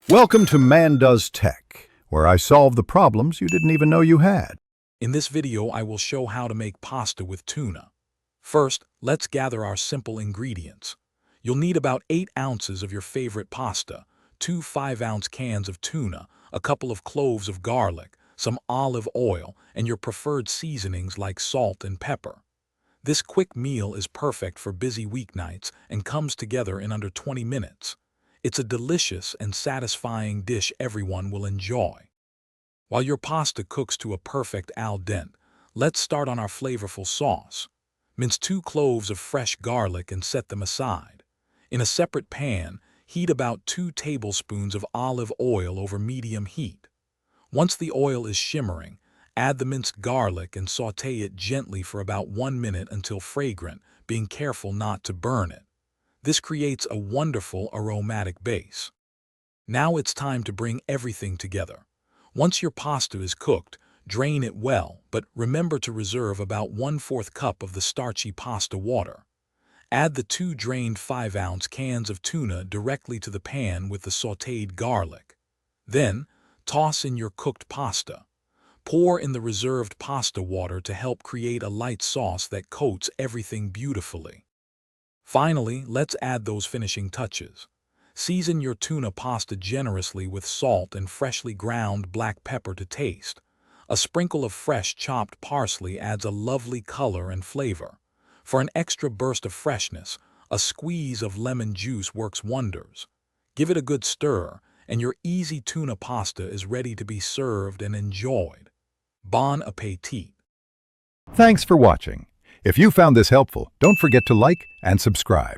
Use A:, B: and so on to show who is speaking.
A: Welcome to Man Does Tech, where I solve the problems you didn't even know you had.
B: In this video, I will show how to make pasta with tuna. First, let's gather our simple ingredients. You'll need about 8 ounces of your favorite pasta, 2 5-ounce cans of tuna, a couple of cloves of garlic, some olive oil, and your preferred seasonings like salt and pepper. This quick meal is perfect for busy weeknights and comes together in under 20 minutes. It's a delicious and satisfying dish everyone will enjoy. While your pasta cooks to a perfect al dente, let's start on our flavorful sauce. Mince 2 cloves of fresh garlic and set them aside. In a separate pan, heat about 2 tablespoons of olive oil over medium heat. Once the oil is shimmering, add the minced garlic and sauté it gently for about 1 minute until fragrant, being careful not to burn it. This creates a wonderful aromatic base. Now it's time to bring everything together. Once your pasta is cooked, drain it well, but remember to reserve about 1/4 cup of the starchy pasta water. Add the 2 drained 5-ounce cans of tuna directly to the pan with the sautéed garlic. Then, toss in your cooked pasta. Pour in the reserved pasta water to help create a light sauce that coats everything beautifully. Finally, let's add those finishing touches. Season your tuna pasta generously with salt and freshly ground black pepper to taste. A sprinkle of fresh chopped parsley adds a lovely color and flavor. For an extra burst of freshness, a squeeze of lemon juice works wonders. Give it a good stir, and your easy tuna pasta is ready to be served and enjoyed. Bon appétit!
A: Thanks for watching. If you found this helpful, don't forget to like and subscribe.